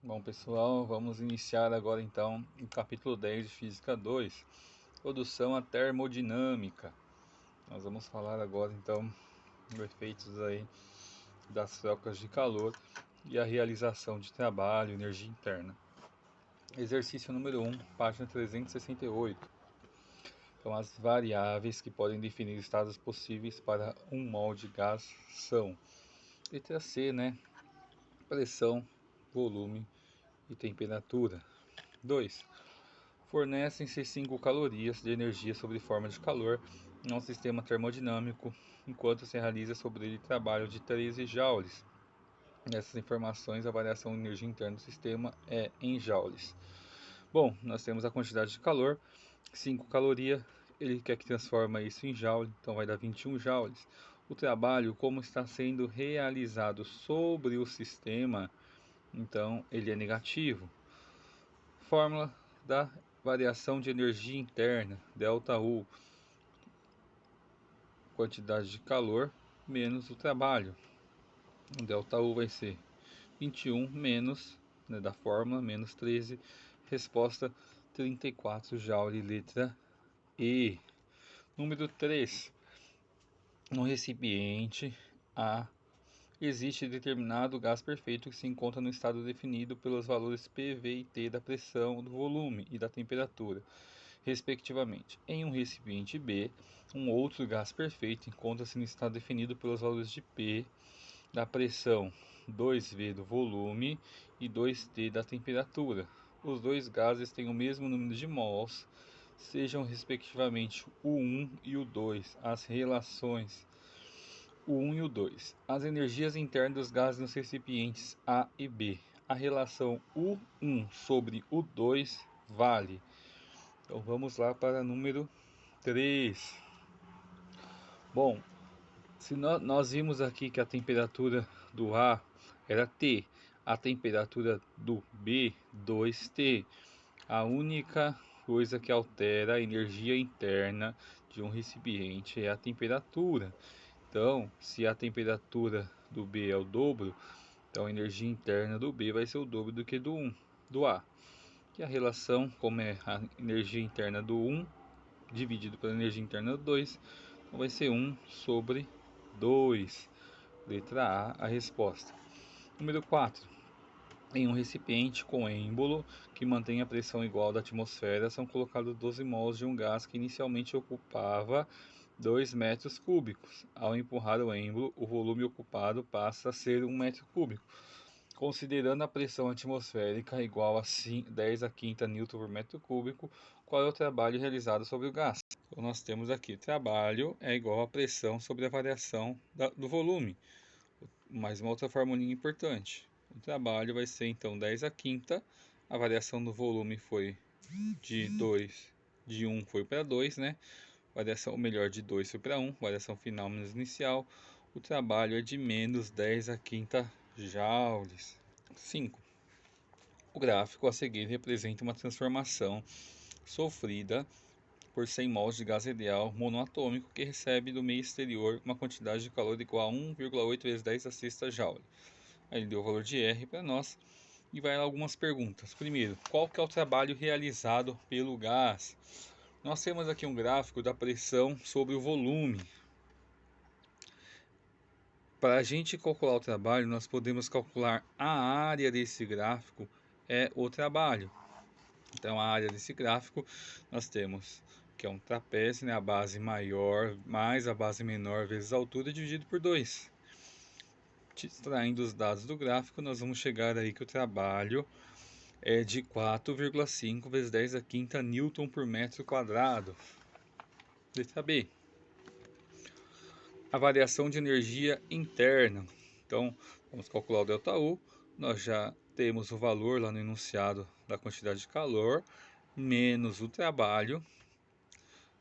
Bom, pessoal, vamos iniciar agora então o capítulo 10 de Física 2, Introdução à Termodinâmica. Nós vamos falar agora então dos efeitos aí das trocas de calor e a realização de trabalho, energia interna. Exercício número 1, página 368. Então, as variáveis que podem definir estados possíveis para um mol de gás são: letra C, pressão, volume e temperatura. 2. Fornecem-se 5 calorias de energia sob forma de calor em um sistema termodinâmico, enquanto se realiza sobre ele trabalho de 13 joules. Nessas informações, a variação de energia interna do sistema é em joules. Bom, nós temos a quantidade de calor, 5 calorias, ele quer que transforma isso em joule, então vai dar 21 joules. O trabalho, como está sendo realizado sobre o sistema, então ele é negativo. Fórmula da variação de energia interna, ΔU, quantidade de calor menos o trabalho. O ΔU vai ser 21 menos, da fórmula, menos 13, resposta 34 joule, letra E. Número 3. No recipiente A existe determinado gás perfeito que se encontra no estado definido pelos valores PV e T da pressão, do volume e da temperatura, respectivamente. Em um recipiente B, um outro gás perfeito encontra-se no estado definido pelos valores de P da pressão, 2V do volume e 2T da temperatura. Os dois gases têm o mesmo número de mols, sejam respectivamente o 1 e o 2. As relações o 1 e o 2. As energias internas dos gases nos recipientes A e B. A relação U1 sobre U2 vale. Então vamos lá para número 3. Bom, se nós vimos aqui que a temperatura do A era T, a temperatura do B 2T. A única coisa que altera a energia interna de um recipiente é a temperatura. Então, se a temperatura do B é o dobro, então a energia interna do B vai ser o dobro do que do A. E a relação, como é a energia interna do 1 dividido pela energia interna do 2, então vai ser 1 sobre 2. Letra A, a resposta. Número 4. Em um recipiente com êmbolo que mantém a pressão igual da atmosfera, são colocados 12 mols de um gás que inicialmente ocupava 2 metros cúbicos. Ao empurrar o êmbolo, o volume ocupado passa a ser 1 metro cúbico. Considerando a pressão atmosférica igual a 10 a quinta Nm por metro cúbico, qual é o trabalho realizado sobre o gás? Então nós temos aqui, trabalho é igual a pressão sobre a variação do volume. Mais uma outra formulinha importante. O trabalho vai ser então 10 a quinta, a variação do volume foi de 1 foi para 2, Variação, ou melhor, de 2 foi para 1, variação final menos inicial. O trabalho é de menos 10 a quinta joules. 5. O gráfico a seguir representa uma transformação sofrida por 100 mols de gás ideal monoatômico que recebe do meio exterior uma quantidade de calor igual a 1,8 vezes 10 a sexta joule. Aí ele deu o valor de R para nós e vai lá algumas perguntas. Primeiro, qual que é o trabalho realizado pelo gás? Nós temos aqui um gráfico da pressão sobre o volume. Para a gente calcular o trabalho, nós podemos calcular a área desse gráfico, é o trabalho. Então, a área desse gráfico, nós temos que é um trapézio, a base maior mais a base menor vezes a altura dividido por 2. Extraindo os dados do gráfico, nós vamos chegar aí que o trabalho é de 4,5 vezes 10 a quinta Newton por metro quadrado. Letra B. A variação de energia interna. Então, vamos calcular o ΔU. Nós já temos o valor lá no enunciado da quantidade de calor, menos o trabalho.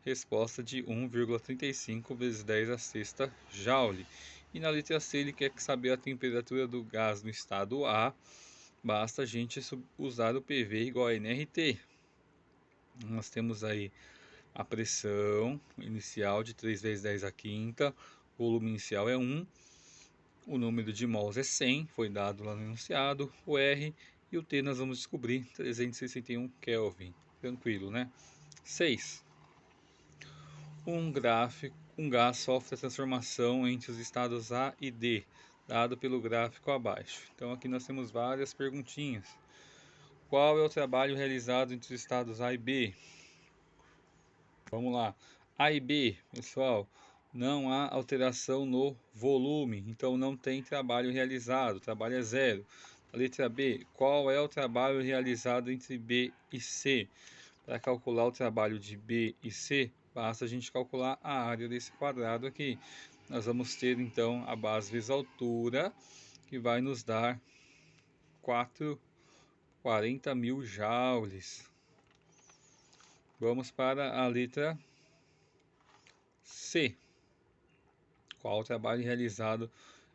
Resposta de 1,35 vezes 10 a sexta joule. E na letra C ele quer saber a temperatura do gás no estado A. Basta a gente usar o PV igual a nRT. Nós temos aí a pressão inicial de 3 vezes 10 a quinta. O volume inicial é 1. O número de mols é 100, foi dado lá no enunciado. O R E o T nós vamos descobrir 361 Kelvin. Tranquilo, né? 6. Um gás sofre a transformação entre os estados A e D, dado pelo gráfico abaixo. Então aqui nós temos várias perguntinhas. Qual é o trabalho realizado entre os estados A e B? Vamos lá. A e B, pessoal, não há alteração no volume, então não tem trabalho realizado, o trabalho é zero. A letra B, qual é o trabalho realizado entre B e C? Para calcular o trabalho de B e C, basta a gente calcular a área desse quadrado aqui. Nós vamos ter então a base vezes a altura, que vai nos dar 40.000 joules. Vamos para a letra C. Qual o trabalho realizado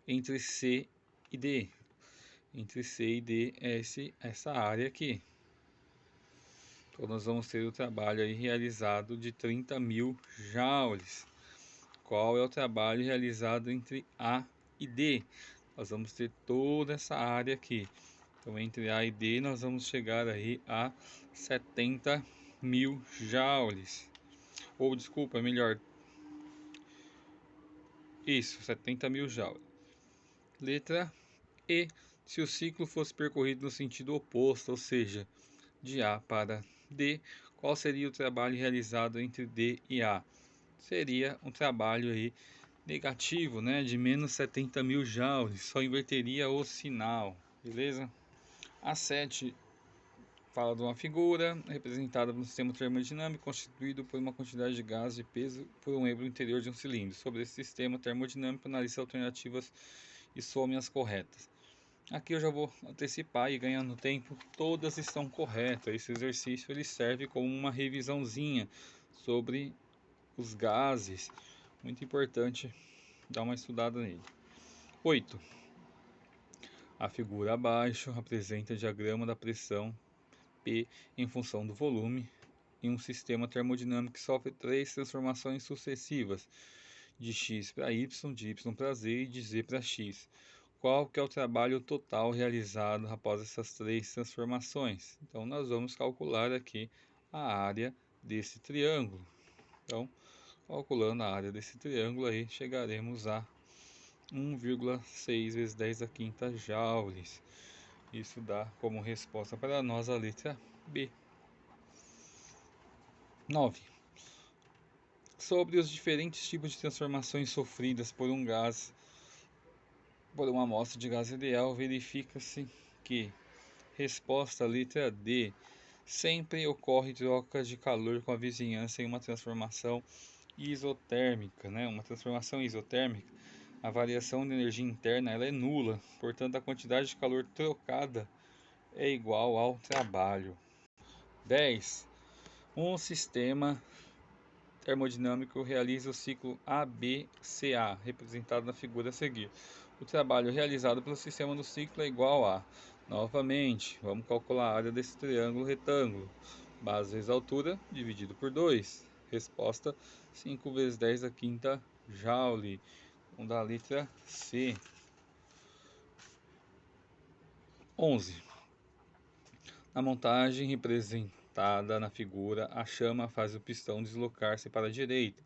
entre C e D? Entre C e D é essa área aqui. Então nós vamos ter o trabalho aí realizado de 30.000 joules. Qual é o trabalho realizado entre A e D? Nós vamos ter toda essa área aqui. Então entre A e D nós vamos chegar aí a 70.000 joules. Ou desculpa, melhor. Isso, 70.000 joules. Letra E. Se o ciclo fosse percorrido no sentido oposto, ou seja, de A para D, qual seria o trabalho realizado entre D e A? Seria um trabalho aí negativo, né, de menos 70.000 joules, só inverteria o sinal, beleza? A 7 fala de uma figura representada no sistema termodinâmico constituído por uma quantidade de gás de peso por um eixo interior de um cilindro. Sobre esse sistema termodinâmico, analise alternativas e some as corretas. Aqui eu já vou antecipar e ganhando tempo, todas estão corretas. Esse exercício ele serve como uma revisãozinha sobre os gases, muito importante dar uma estudada nele. 8. A figura abaixo apresenta o diagrama da pressão P em função do volume em um sistema termodinâmico que sofre 3 transformações sucessivas, de x para y, de y para z e de z para x. Qual que é o trabalho total realizado após essas 3 transformações? Então, nós vamos calcular aqui a área desse triângulo. Então, calculando a área desse triângulo, aí chegaremos a 1,6 vezes 10 a quinta joules. Isso dá como resposta para nós a letra B. 9. Sobre os diferentes tipos de transformações sofridas por um gás, por uma amostra de gás ideal, verifica-se que, resposta letra D, sempre ocorre troca de calor com a vizinhança em uma transformação isotérmica, né? Uma transformação isotérmica, a variação de energia interna ela é nula, portanto a quantidade de calor trocada é igual ao trabalho. 10. Um sistema termodinâmico realiza o ciclo ABCA, representado na figura a seguir. O trabalho realizado pelo sistema do ciclo é igual a, novamente, vamos calcular a área desse triângulo retângulo. Base vezes altura, dividido por 2. Resposta, 5 vezes 10 a quinta joule. Vamos dar a letra C. 11. Na montagem representada na figura, a chama faz o pistão deslocar-se para a direita,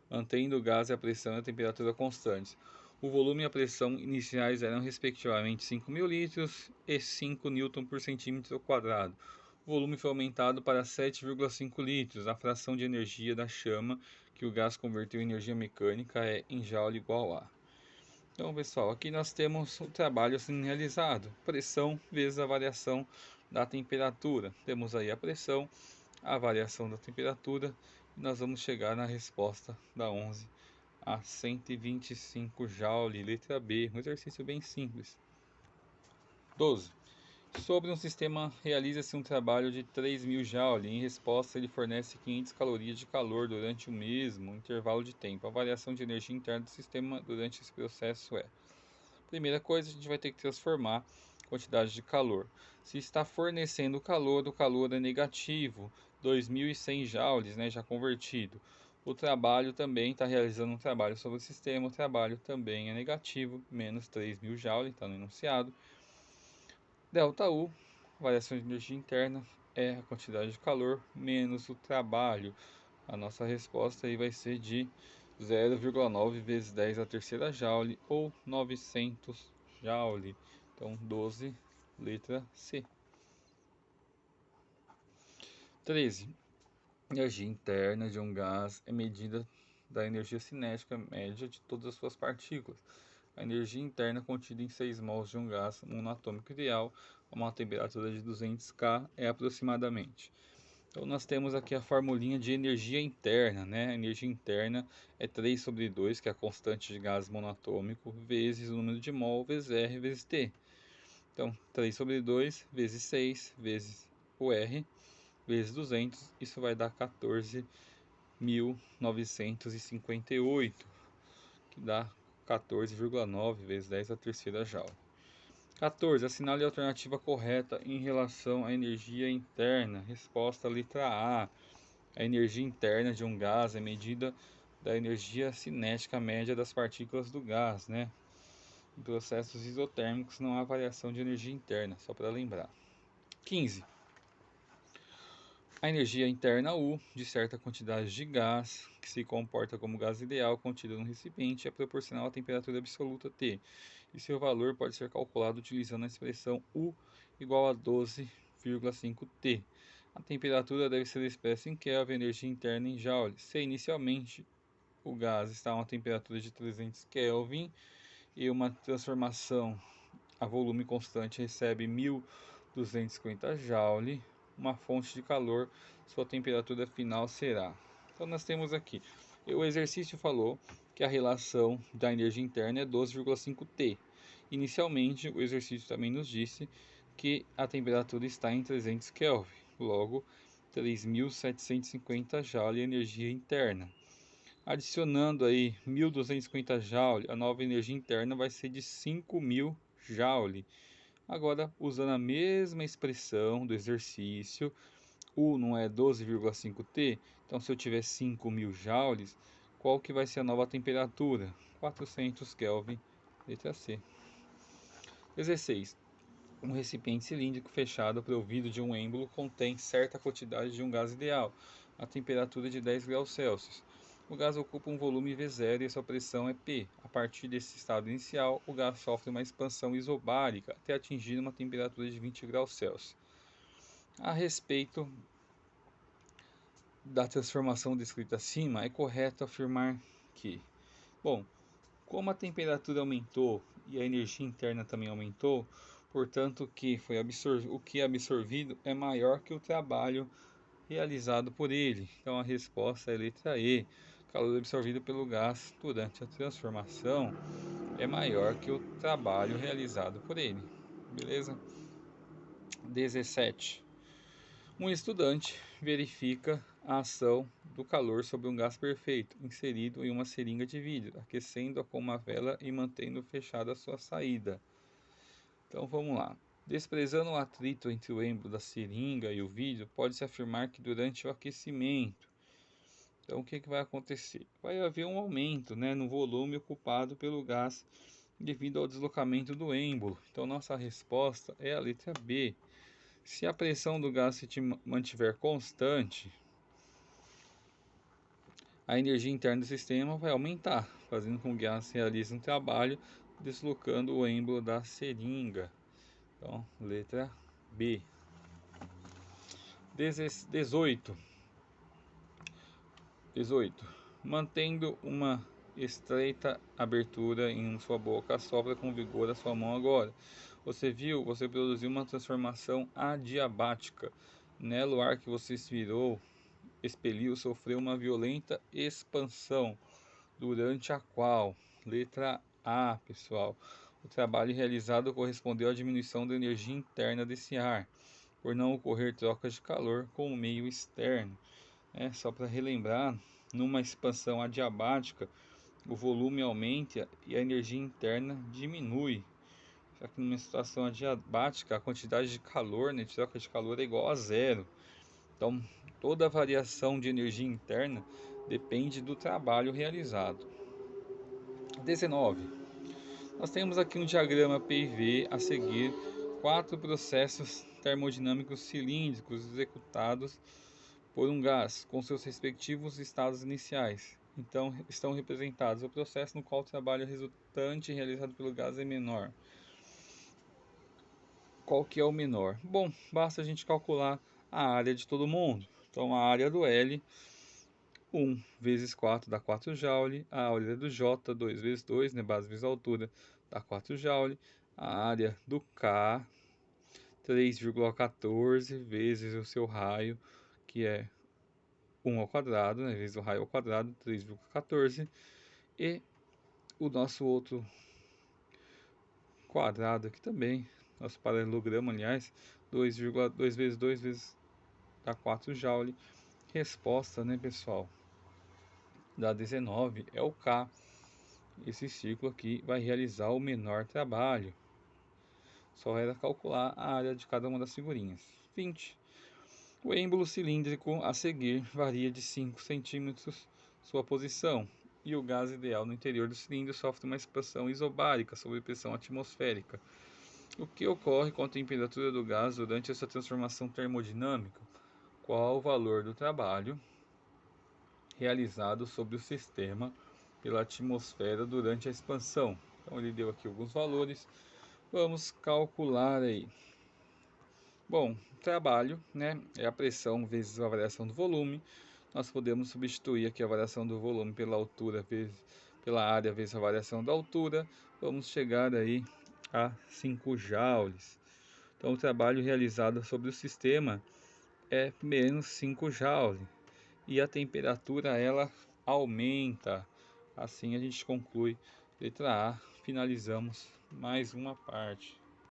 mantendo o gás e a pressão e a temperatura constantes. O volume e a pressão iniciais eram respectivamente 5.000 litros e 5 Newton por centímetro quadrado. O volume foi aumentado para 7,5 litros. A fração de energia da chama que o gás converteu em energia mecânica é em joule igual a. Então, pessoal, aqui nós temos o trabalho sendo realizado. Pressão vezes a variação da temperatura. Temos aí a pressão, a variação da temperatura. E nós vamos chegar na resposta da 11 a 125 joule, letra B. Um exercício bem simples. 12. Sobre um sistema, realiza-se um trabalho de 3.000 joule. Em resposta, ele fornece 500 calorias de calor durante o mesmo intervalo de tempo. A variação de energia interna do sistema durante esse processo é: primeira coisa, a gente vai ter que transformar a quantidade de calor. Se está fornecendo calor, o calor é negativo, 2.100 joules, né, já convertido. O trabalho também está realizando um trabalho sobre o sistema, o trabalho também é negativo, menos 3.000 joules, está no enunciado. Delta U, variação de energia interna é a quantidade de calor menos o trabalho. A nossa resposta aí vai ser de 0,9 vezes 10 a terceira joule ou 900 joule. Então 12, letra C. 13. Energia interna de um gás é medida da energia cinética média de todas as suas partículas. A energia interna contida em 6 mols de um gás monoatômico ideal a uma temperatura de 200 K é aproximadamente. Então nós temos aqui a formulinha de energia interna, né? A energia interna é 3 sobre 2, que é a constante de gás monatômico, vezes o número de mol, vezes R, vezes T. Então 3 sobre 2, vezes 6, vezes o R, vezes 200, isso vai dar 14.958, que dá 14,9 vezes 10 a terceira joule. 14. Assinale a alternativa correta em relação à energia interna. Resposta letra A. A energia interna de um gás é medida da energia cinética média das partículas do gás, né? Em processos isotérmicos não há variação de energia interna, só para lembrar. 15. A energia interna U de certa quantidade de gás, que se comporta como gás ideal contido no recipiente, é proporcional à temperatura absoluta T, e seu valor pode ser calculado utilizando a expressão U igual a 12,5 T. A temperatura deve ser expressa em Kelvin, a energia interna em Joule. Se inicialmente o gás está a uma temperatura de 300 Kelvin e uma transformação a volume constante recebe 1250 Joule, uma fonte de calor, sua temperatura final será. Então nós temos aqui, o exercício falou que a relação da energia interna é 12,5 T. Inicialmente, o exercício também nos disse que a temperatura está em 300 Kelvin, logo 3.750 Joule energia interna. Adicionando aí 1.250 Joule, a nova energia interna vai ser de 5.000 Joule. Agora, usando a mesma expressão do exercício, U não é 12,5 T, então se eu tiver 5.000 joules, qual que vai ser a nova temperatura? 400 Kelvin, letra C. 16. Um recipiente cilíndrico fechado provido de um êmbolo contém certa quantidade de um gás ideal, a temperatura de 10 graus Celsius. O gás ocupa um volume V0 e sua pressão é P. A partir desse estado inicial, o gás sofre uma expansão isobárica até atingir uma temperatura de 20 graus Celsius. A respeito da transformação descrita acima, é correto afirmar que, bom, como a temperatura aumentou e a energia interna também aumentou, portanto, o que é absorvido é maior que o trabalho realizado por ele. Então a resposta é a letra E. O calor absorvido pelo gás durante a transformação é maior que o trabalho realizado por ele. Beleza? 17. Um estudante verifica a ação do calor sobre um gás perfeito, inserido em uma seringa de vidro, aquecendo-a com uma vela e mantendo fechada a sua saída. Então vamos lá. Desprezando o atrito entre o êmbolo da seringa e o vidro, pode-se afirmar que durante o aquecimento, então o que vai acontecer? Vai haver um aumento, né, no volume ocupado pelo gás devido ao deslocamento do êmbolo. Então nossa resposta é a letra B. Se a pressão do gás se mantiver constante, a energia interna do sistema vai aumentar, fazendo com que o gás realize um trabalho deslocando o êmbolo da seringa. Então, letra B. 18. Mantendo uma estreita abertura em sua boca, sopra com vigor a sua mão agora. Você produziu uma transformação adiabática. Nela, o ar que você expeliu, sofreu uma violenta expansão, durante a qual, letra A, pessoal, o trabalho realizado correspondeu à diminuição da energia interna desse ar, por não ocorrer trocas de calor com o meio externo. Só para relembrar, numa expansão adiabática, o volume aumenta e a energia interna diminui. Já que numa situação adiabática, a quantidade de calor, né, de troca de calor é igual a zero. Então, toda a variação de energia interna depende do trabalho realizado. 19. Nós temos aqui um diagrama PIV a seguir, 4 processos termodinâmicos cilíndricos executados por um gás, com seus respectivos estados iniciais. Então, estão representados. O processo no qual o trabalho resultante realizado pelo gás é menor. Qual que é o menor? Bom, basta a gente calcular a área de todo mundo. Então, a área do L, 1 vezes 4 dá 4 joule. A área do J, 2 vezes 2, né, base vezes altura, dá 4 joule. A área do K, 3,14 vezes o seu raio, que é 1 ao quadrado, né, vezes o raio ao quadrado, 3,14. E o nosso outro quadrado aqui também, nosso paralelogramo, aliás, 2,2 vezes 2 vezes dá 4 joule. Resposta, né, pessoal, dá 19, é o K. Esse círculo aqui vai realizar o menor trabalho. Só era calcular a área de cada uma das figurinhas. 20. O êmbolo cilíndrico a seguir varia de 5 centímetros sua posição, e o gás ideal no interior do cilindro sofre uma expansão isobárica sob pressão atmosférica. O que ocorre com a temperatura do gás durante essa transformação termodinâmica? Qual o valor do trabalho realizado sobre o sistema pela atmosfera durante a expansão? Então ele deu aqui alguns valores. Vamos calcular aí. Bom, trabalho, né, é a pressão vezes a variação do volume. Nós podemos substituir aqui a variação do volume pela altura vezes pela área vezes a variação da altura. Vamos chegar aí a 5 joules. Então o trabalho realizado sobre o sistema é menos 5 joules. E a temperatura ela aumenta. Assim a gente conclui letra A. Finalizamos mais uma parte.